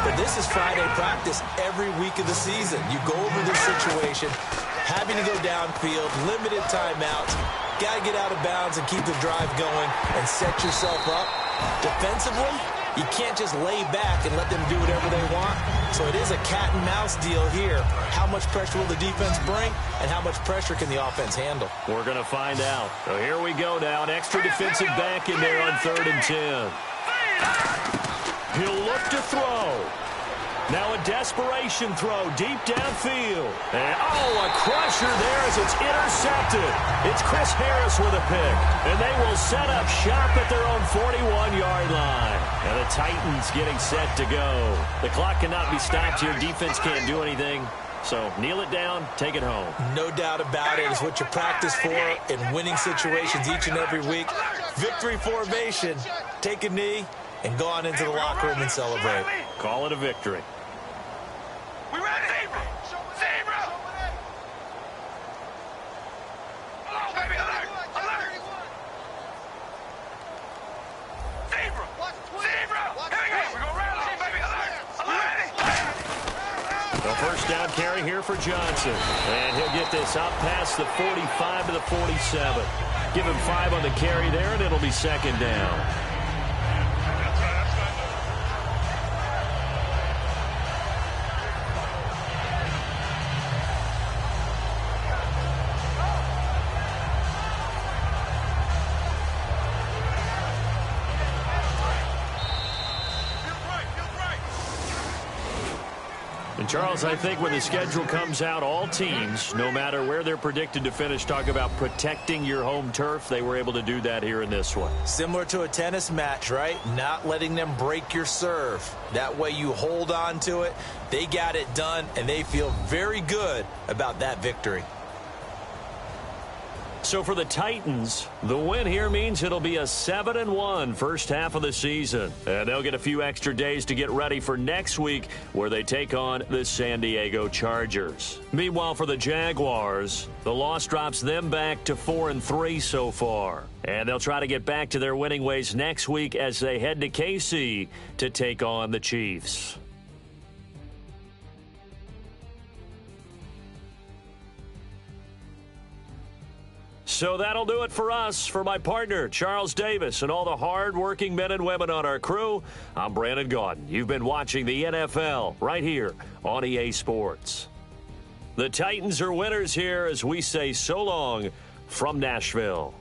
But this is Friday practice every week of the season. You go over this situation, having to go downfield, limited timeouts, got to get out of bounds and keep the drive going and set yourself up. Defensively, you can't just lay back and let them do whatever they want. So it is a cat and mouse deal here. How much pressure will the defense bring, and how much pressure can the offense handle? We're going to find out. So here we go now. An extra defensive back in there on 3rd and 10. He'll look to throw. Now a desperation throw deep downfield. And, a crusher there as it's intercepted. It's Chris Harris with a pick. And they will set up shop at their own 41-yard line. And the Titans getting set to go. The clock cannot be stopped here. Defense can't do anything. So kneel it down, take it home. No doubt about it. It's what you practice for in winning situations each and every week. Victory formation. Take a knee and go on into the locker room and celebrate. Call it a victory. We ready? Zebra! Hello, baby, alert! Alert! Zebra! Zebra! Here we go! We're going to rally, baby, alert! Alert! The first down carry here for Johnson. And he'll get this out past the 45 to the 47. Give him 5 on the carry there, and it'll be second down. And Charles, I think when the schedule comes out, all teams, no matter where they're predicted to finish, talk about protecting your home turf. They were able to do that here in this one. Similar to a tennis match, right? Not letting them break your serve. That way you hold on to it. They got it done, and they feel very good about that victory. So for the Titans, the win here means it'll be a 7-1 first half of the season. And they'll get a few extra days to get ready for next week where they take on the San Diego Chargers. Meanwhile, for the Jaguars, the loss drops them back to 4-3 so far. And they'll try to get back to their winning ways next week as they head to KC to take on the Chiefs. So that'll do it for us. For my partner, Charles Davis, and all the hard-working men and women on our crew, I'm Brandon Gaudin. You've been watching the NFL right here on EA Sports. The Titans are winners here as we say so long from Nashville.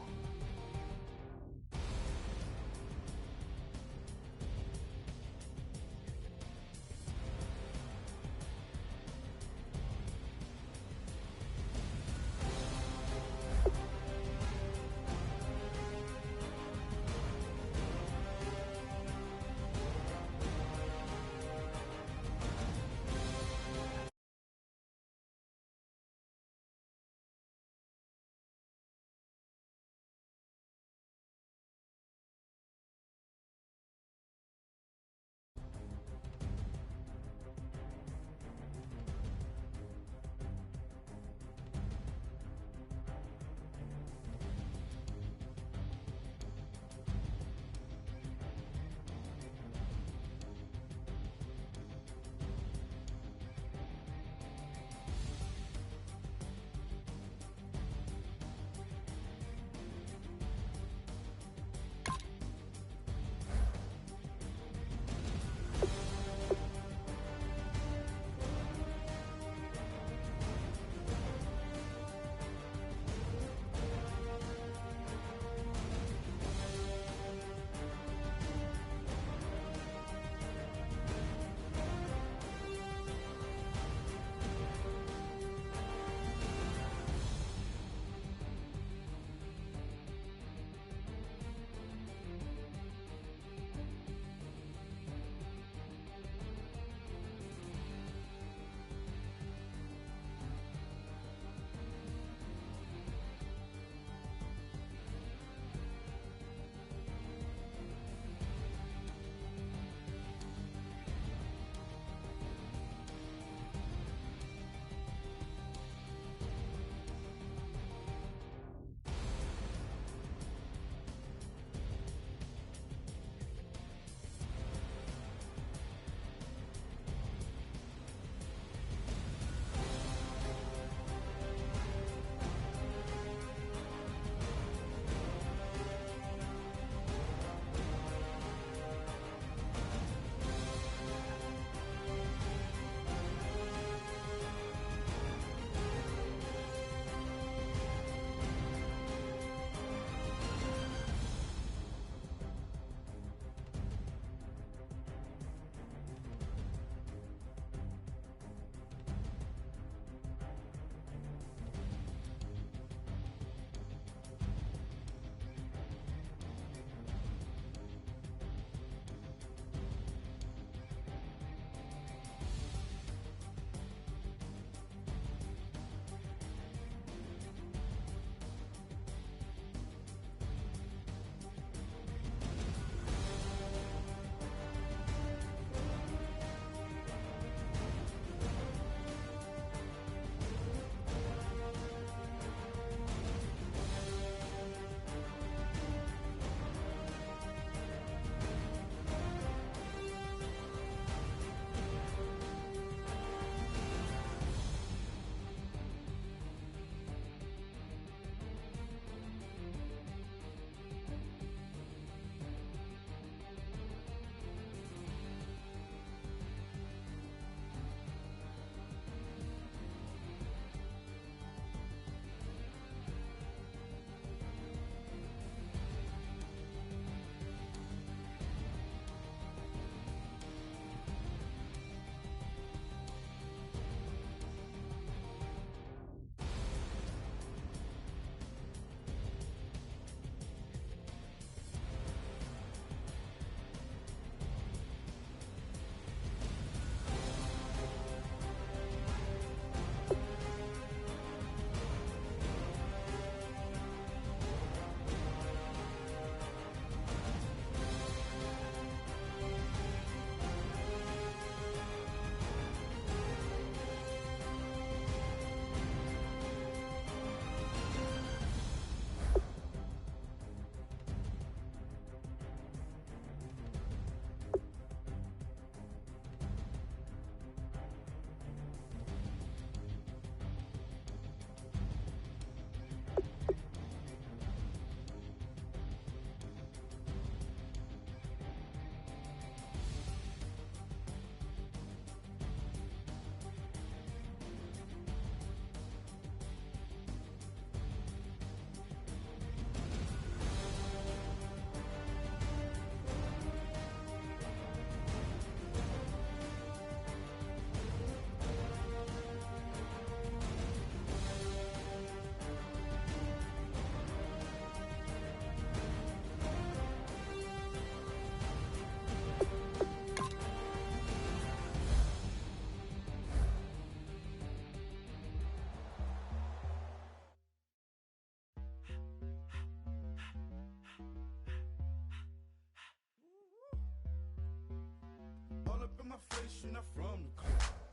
my face, you're not from the club.